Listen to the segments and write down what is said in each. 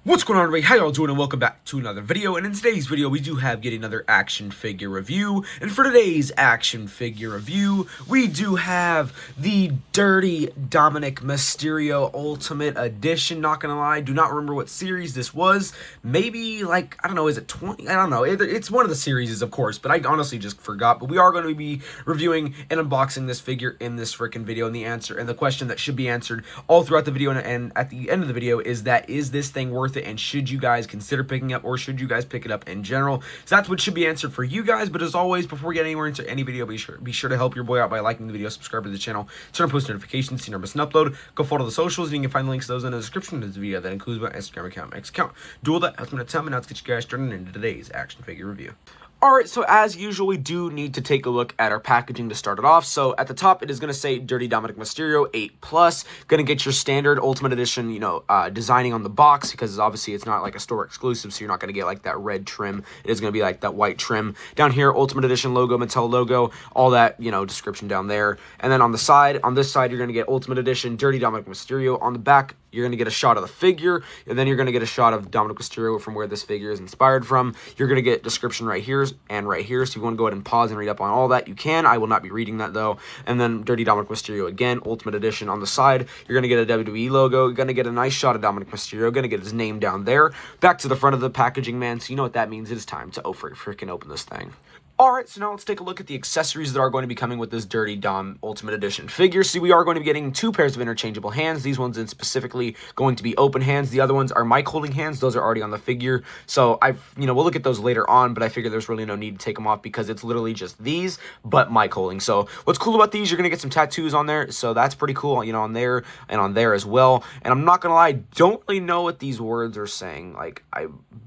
What's going on, everybody? How y'all doing? And welcome back to another video. And in today's video, we do have yet another action figure review. And for today's action figure review, we do have the Dirty Dominik Mysterio Ultimate Edition. Not gonna lie, do not remember what series this was. Maybe, like, I don't know, is it 20? I don't know. It's one of the series, of course, but I honestly just forgot. But we are going to be reviewing and unboxing this figure in this freaking video. And the question that should be answered all throughout the video and at the end of the video is this thing worth it? And should you guys consider picking up, or should you guys pick it up in general? So that's what should be answered for you guys. But as always, before we get anywhere into any video, be sure to help your boy out by liking the video, subscribe to the channel, turn on post notifications so you never miss an upload. Go follow the socials, and you can find the links to those in the description of this video. That includes my Instagram account, my X account. Do all that helps me to tell me. Now let's get you guys started into today's action figure review. Alright, so as usual, we do need to take a look at our packaging to start it off. So at the top, it is going to say Dirty Dominik Mysterio 8+. Going to get your standard Ultimate Edition, designing on the box, because obviously it's not like a store exclusive, so you're not going to get like that red trim. It is going to be like that white trim. Down here, Ultimate Edition logo, Mattel logo, all that, description down there. And then on this side, you're going to get Ultimate Edition Dirty Dominik Mysterio. On the back, you're going to get a shot of the figure, and then you're going to get a shot of Dominik Mysterio from where this figure is inspired from. You're going to get description right here and right here, so if you want to go ahead and pause and read up on all that, you can. I will not be reading that, though. And then Dirty Dominik Mysterio again, Ultimate Edition on the side. You're going to get a WWE logo. You're going to get a nice shot of Dominik Mysterio. Going to get his name down there. Back to the front of the packaging, man, so you know what that means. It is time to freaking open this thing. Alright, so now let's take a look at the accessories that are going to be coming with this Dirty Dom Ultimate Edition figure. So we are going to be getting two pairs of interchangeable hands. These ones is specifically going to be open hands. The other ones are mic holding hands. Those are already on the figure. So we'll look at those later on, but I figure there's really no need to take them off because it's literally just these, but mic holding. So what's cool about these, you're going to get some tattoos on there. So that's pretty cool, on there and on there as well. And I'm not going to lie, I don't really know what these words are saying. Like,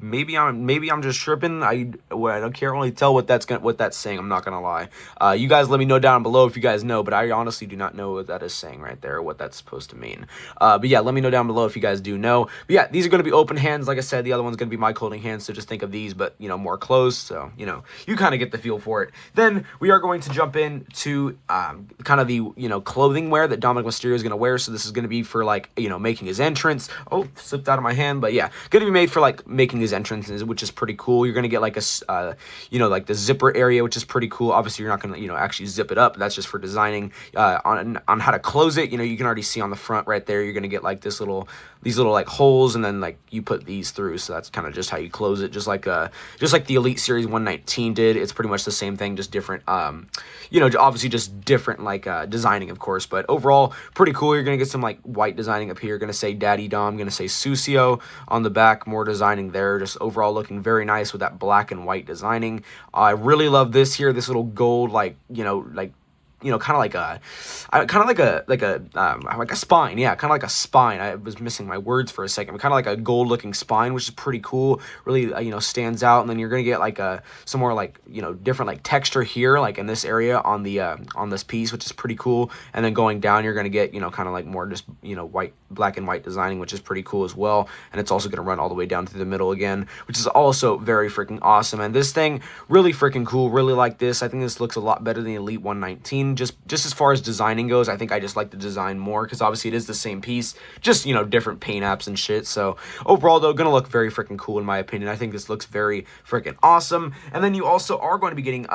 maybe I'm just tripping. I can't really tell what that's saying. I'm not gonna lie. You guys let me know down below if you guys know, but I honestly do not know what that is saying right there, or what that's supposed to mean. But yeah, let me know down below if you guys do know. But yeah, these are gonna be open hands. Like I said, the other one's gonna be mic holding hands, so just think of these, but more closed. So you kind of get the feel for it. Then we are going to jump into kind of the clothing wear that Dominik Mysterio is gonna wear. So this is gonna be for like making his entrance. Oh, slipped out of my hand, but yeah, gonna be made for like making his entrances, which is pretty cool. You're gonna get like a like the zipper area, which is pretty cool. Obviously, you're not going to, actually zip it up. That's just for designing on how to close it. You can already see on the front right there, you're going to get like these little like holes, and then like you put these through. So that's kind of just how you close it, just like the Elite Series 119 did. It's pretty much the same thing, just different, obviously just different like designing, of course. But overall, pretty cool. You're going to get some like white designing up here. You're going to say Daddy Dom, going to say Sucio on the back, more designing there. Just overall looking very nice with that black and white designing. I really love this here, this little gold, like kind of like a spine. Yeah, kind of like a spine. I was missing my words for a second. Kind of like a gold looking spine, which is pretty cool. Really, stands out. And then you're gonna get like some more like different like texture here, like in this area on the on this piece, which is pretty cool. And then going down, you're gonna get kind of like more just white, black and white designing, which is pretty cool as well. And it's also gonna run all the way down through the middle again, which is also very freaking awesome. And this thing really freaking cool. Really like this. I think this looks a lot better than the Elite 119. Just as far as designing goes, I think I just like the design more, because obviously it is the same piece, just different paint apps and shit. So overall, though, gonna look very freaking cool in my opinion. I think this looks very freaking awesome. And then you also are going to be getting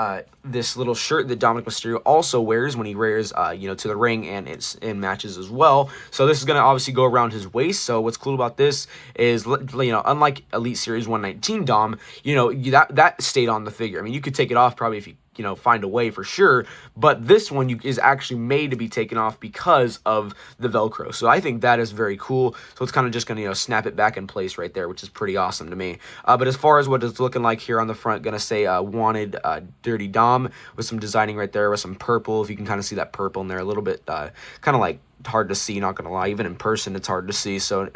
this little shirt that Dominik Mysterio also wears when he wears to the ring, and it's in matches as well. So this is gonna obviously go around his waist. So what's cool about this is unlike Elite Series 119 Dom, that stayed on the figure. I mean, you could take it off probably if you find a way for sure, but this one is actually made to be taken off because of the Velcro. So I think that is very cool. So it's kind of just gonna snap it back in place right there, which is pretty awesome to me. But as far as what it's looking like here on the front, gonna say wanted Dirty Dom, with some designing right there with some purple. If you can kind of see that purple in there a little bit, kind of like hard to see, not gonna lie. Even in person it's hard to see, so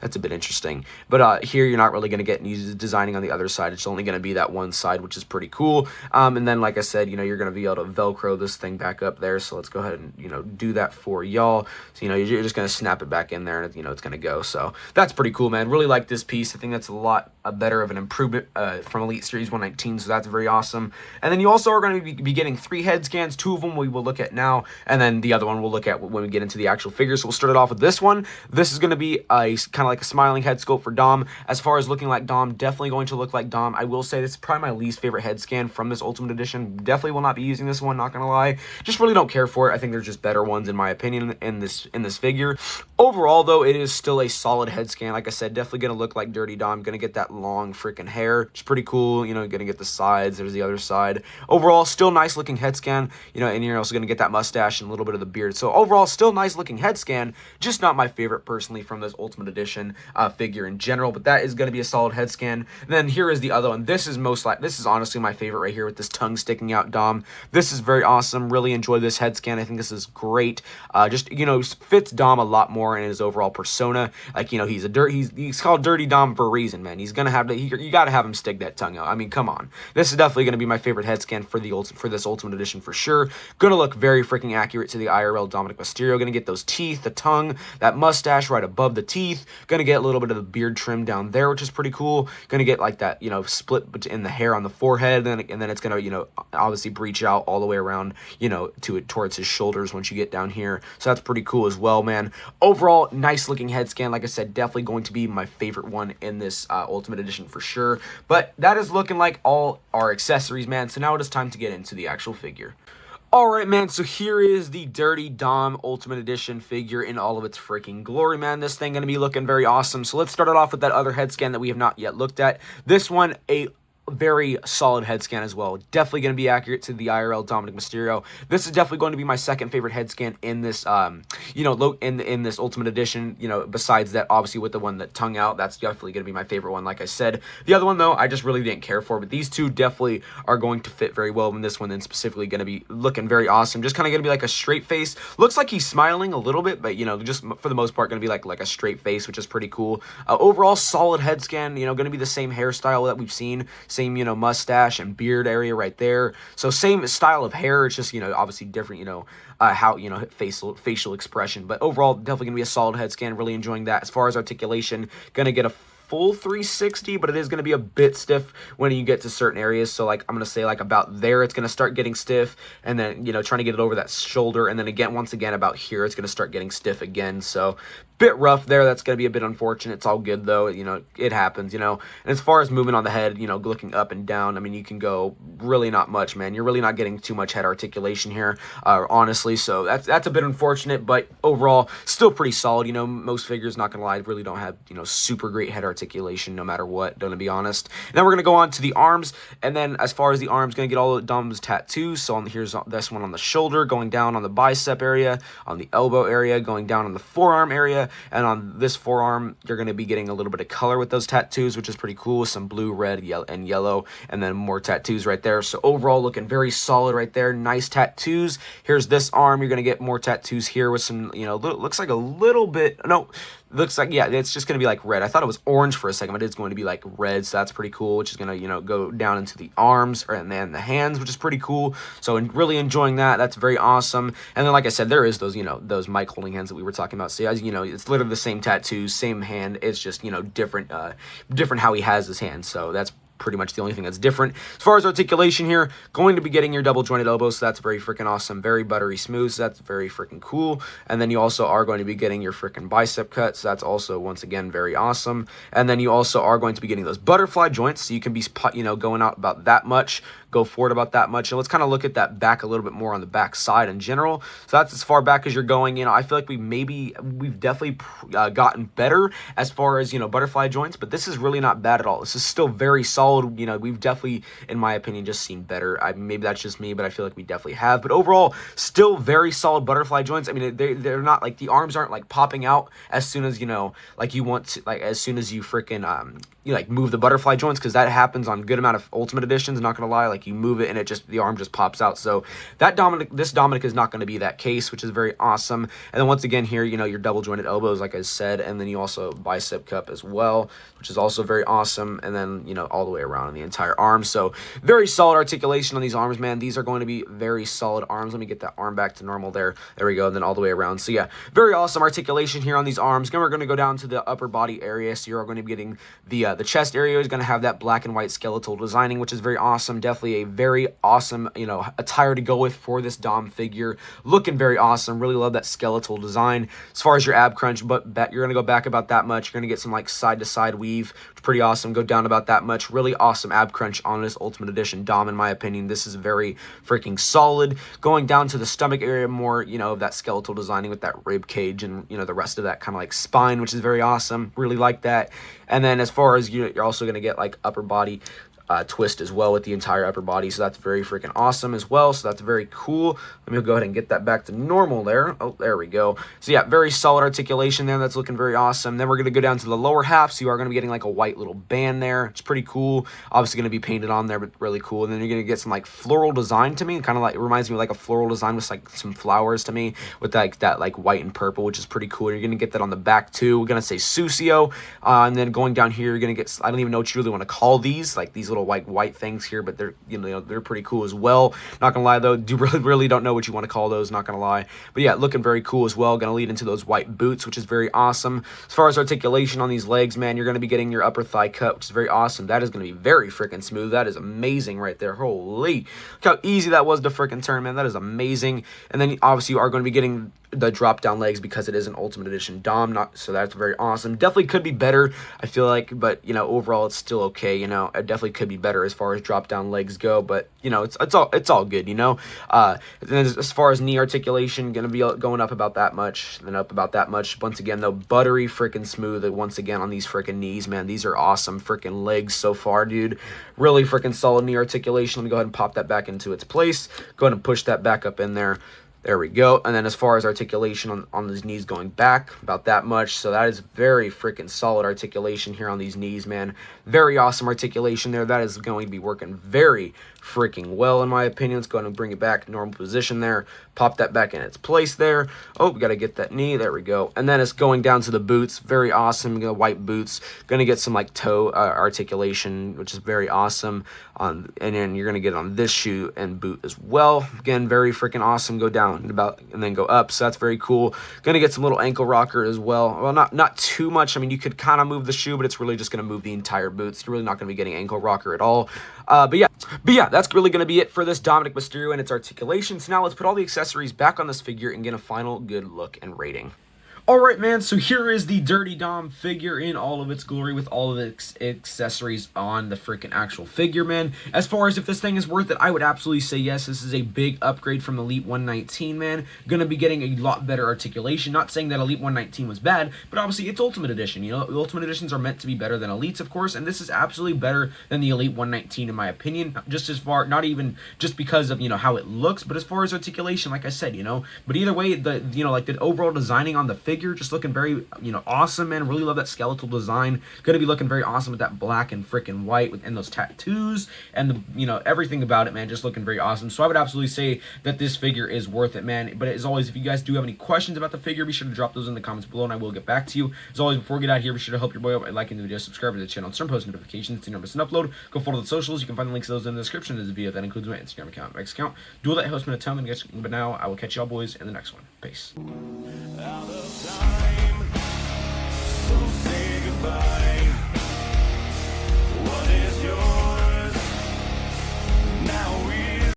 that's a bit interesting. But here you're not really gonna get any designing on the other side. It's only gonna be that one side, which is pretty cool. And then like I said, you're gonna be able to Velcro this thing back up there. So let's go ahead and do that for y'all. So you're just gonna snap it back in there, and it's gonna go. So that's pretty cool, man. Really like this piece. I think that's a lot better of an improvement from Elite Series 119, so that's very awesome. And then you also are going to be getting 3 head scans. 2 of them we will look at now, and then the other one we'll look at when when we get into the actual figure. So we'll start it off with this one. This is going to be a kind of like a smiling head sculpt for Dom. As far as looking like Dom, definitely going to look like Dom. I will say this is probably my least favorite head scan from this Ultimate Edition. Definitely will not be using this one, not going to lie. Just really don't care for it. I think there's just better ones in my opinion in this figure. Overall, though, it is still a solid head scan. Like I said, definitely going to look like Dirty Dom. Going to get that long freaking hair. It's pretty cool. You know, going to get the sides. There's the other side. Overall, still nice looking head scan. You know, and you're also going to get that mustache and a little bit of the beard. So overall, still nice looking head scan. Just not my favorite personally from this Ultimate Edition figure in general. But that is going to be a solid head scan. And then here is the other one. This is honestly my favorite right here with this tongue sticking out Dom. This is very awesome. Really enjoy this head scan. I think this is great. Just, you know, fits Dom a lot more in his overall persona. Like, you know, he's called Dirty Dom for a reason, man. He's gonna have to, you gotta have him stick that tongue out. I mean, come on. This is definitely gonna be my favorite head scan for this Ultimate Edition for sure. Gonna look very freaking accurate to the IRL DOMINIK Mysterio. Gonna get those teeth, the tongue, that mustache right above the teeth. Gonna get a little bit of the beard trim down there, which is pretty cool. Gonna get like that, you know, split in the hair on the forehead, and then it's gonna, you know, obviously breach out all the way around, you know, towards his shoulders once you get down here. So that's pretty cool as well, man. Overall, nice looking head scan. Like I said, definitely going to be my favorite one in this Ultimate Edition for sure. But that is looking like all our accessories, man. So now it is time to get into the actual figure. Alright, man, so here is the Dirty Dom Ultimate Edition figure in all of its freaking glory, man. This thing going to be looking very awesome. So let's start it off with that other head scan that we have not yet looked at. This one, a very solid head scan as well. Definitely going to be accurate to the IRL DOMINIK Mysterio. This is definitely going to be my second favorite head scan in this, you know, in this Ultimate Edition. You know, besides that, obviously with the one that tongue out, that's definitely going to be my favorite one. Like I said, the other one though, I just really didn't care for. But these two definitely are going to fit very well. And this one then specifically going to be looking very awesome. Just kind of going to be like a straight face. Looks like he's smiling a little bit, but you know, just for the most part, going to be like a straight face, which is pretty cool. Overall, solid head scan. You know, going to be the same hairstyle that we've seen. Same, you know, mustache and beard area right there. So same style of hair. It's just, you know, obviously different, you know, how, you know, facial expression. But overall, definitely going to be a solid head scan. Really enjoying that. As far as articulation, going to get a full 360, but it is going to be a bit stiff when you get to certain areas. So like I'm going to say like about there it's going to start getting stiff, and then, you know, trying to get it over that shoulder, and then again once again about here it's going to start getting stiff again. So bit rough there. That's going to be a bit unfortunate. It's all good though, you know, it happens, you know. And as far as movement on the head, you know, looking up and down, I mean, you can go really not much, man. You're really not getting too much head articulation here, honestly. So that's a bit unfortunate, but overall still pretty solid. You know, most figures, not gonna lie, really don't have, you know, super great head articulation no matter what, to be honest. And then we're gonna go on to the arms, and then as far as the arms, gonna get all of Dom's tattoos. So here's this one on the shoulder, going down on the bicep area, on the elbow area, going down on the forearm area, and on this forearm you're gonna be getting a little bit of color with those tattoos, which is pretty cool. Some blue, red, yellow, and then more tattoos right there. So overall looking very solid right there. Nice tattoos. Here's this arm. You're gonna get more tattoos here with some, you know, looks like a little bit, no, looks like, yeah, it's just going to be like red. I thought it was orange for a second, but it's going to be like red, so that's pretty cool, which is going to, you know, go down into the arms and then the hands, which is pretty cool. So really enjoying that. That's very awesome. And then, like I said, there is those, you know, those mic holding hands that we were talking about. So, as you know, it's literally the same tattoos, same hand. It's just, you know, different how he has his hands. So that's pretty much the only thing that's different. As far as articulation here, going to be getting your double jointed elbows, so that's very freaking awesome. Very buttery smooth, so that's very freaking cool. And then you also are going to be getting your freaking bicep cut, so that's also, once again, very awesome. And then you also are going to be getting those butterfly joints, so you can be, you know, going out about that much, go forward about that much. And let's kind of look at that back a little bit more on the back side in general. So that's as far back as you're going. You know, I feel like we've definitely gotten better as far as, you know, butterfly joints, but this is really not bad at all. This is still very solid. You know, we've definitely, in my opinion, just seen better. Maybe that's just me, but I feel like we definitely have. But overall, still very solid butterfly joints. I mean, they're not like, the arms aren't like popping out as soon as, you know, like you want to, like as soon as you freaking you like move the butterfly joints, because that happens on a good amount of Ultimate Editions. Not gonna lie, like you move it and the arm just pops out. So that this Dominic is not going to be that case, which is very awesome. And then once again here, you know, your double jointed elbows, like I said, and then you also bicep cup as well, which is also very awesome. And then, you know, all the way around on the entire arm. So very solid articulation on these arms, man. These are going to be very solid arms. Let me get that arm back to normal there. There we go. And then all the way around. So yeah, very awesome articulation here on these arms. Then we're going to go down to the upper body area. So you're going to be getting the The chest area is going to have that black and white skeletal designing, which is very awesome. Definitely a very awesome, you know, attire to go with for this Dom figure. Looking very awesome. Really love that skeletal design. As far as your ab crunch, but you're going to go back about that much. You're going to get some like side to side weave. It's pretty awesome. Go down about that much. Really awesome ab crunch on this Ultimate Edition Dom, in my opinion. This is very freaking solid. Going down to the stomach area, more, you know, that skeletal designing with that rib cage and, you know, the rest of that kind of like spine, which is very awesome. Really like that. And then as far as you're also going to get like upper body twist as well with the entire upper body, so that's very freaking awesome as well. So that's very cool. Let me go ahead and get that back to normal there. Oh, there we go. So yeah, very solid articulation there. That's looking very awesome. Then we're going to go down to the lower half, so you are going to be getting like a white little band there. It's pretty cool. Obviously going to be painted on there, but really cool. And then you're going to get some like floral design to me, kind of like, it reminds me of like a floral design with like some flowers to me, with like that like white and purple, which is pretty cool. And you're going to get that on the back too. We're going to say Susio, and then going down here, you're going to get, I don't even know what you really want to call these, like these little white things here, but they're, you know, they're pretty cool as well. Not gonna lie though, really don't know what you want to call those, not gonna lie. But yeah, looking very cool as well. Gonna lead into those white boots, which is very awesome. As far as articulation on these legs, man, you're gonna be getting your upper thigh cut, which is very awesome. That is gonna be very freaking smooth. That is amazing right there. Holy, look how easy that was to freaking turn, man. That is amazing. And then obviously you are going to be getting the drop down legs because it is an Ultimate Edition Dom, so that's very awesome. Definitely could be better, I feel like, but you know, overall it's still okay. You know, it definitely could be better as far as drop down legs go, but you know, it's all good, you know. And then as far as knee articulation, gonna be going up about that much, then up about that much. Once again though, buttery freaking smooth once again on these freaking knees, man. These are awesome freaking legs so far, dude. Really freaking solid knee articulation. Let me go ahead and pop that back into its place. Go ahead and push that back up in there. There we go. And then as far as articulation on these knees going back, about that much. So that is very freaking solid articulation here on these knees, man. Very awesome articulation there. That is going to be working very freaking well, in my opinion. Let's go ahead and bring it back normal position there. Pop that back in its place there. Oh, we got to get that knee. There we go. And then it's going down to the boots. Very awesome. White boots. Going to get some like toe articulation, which is very awesome. And then you're going to get on this shoe and boot as well. Again, very freaking awesome. Go down and then go up. So that's very cool. Going to get some little ankle rocker as well. Well, not too much. I mean, you could kind of move the shoe, but it's really just going to move the entire boots. You're really not going to be getting ankle rocker at all. But yeah, that's really going to be it for this Dominik Mysterio and its articulation. So now let's put all the accessories back on this figure and get a final good look and rating. Alright, man, so here is the Dirty Dom figure in all of its glory with all of its accessories on the freaking actual figure, man. As far as if this thing is worth it, I would absolutely say yes. This is a big upgrade from Elite 119, man. Gonna be getting a lot better articulation. Not saying that Elite 119 was bad, but obviously it's Ultimate Edition. You know, Ultimate Editions are meant to be better than Elites, of course, and this is absolutely better than the Elite 119 in my opinion. Just as far, not even just because of, you know, how it looks, but as far as articulation, like I said, you know. But either way, the, you know, like the overall designing on the figure just looking very, you know, awesome, man. Really love that skeletal design. Gonna be looking very awesome with that black and freaking white and those tattoos and the, you know, everything about it, man. Just looking very awesome. So I would absolutely say that this figure is worth it, man. But as always, if you guys do have any questions about the figure, be sure to drop those in the comments below and I will get back to you. As always, before we get out of here, be sure to help your boy out by liking the video, subscribe to the channel, and turn post notifications to never miss an upload. Go follow the socials. You can find the links to those in the description of this video. That includes my Instagram account, my X account. Do all that helps me a ton. But now I will catch y'all boys in the next one. Peace.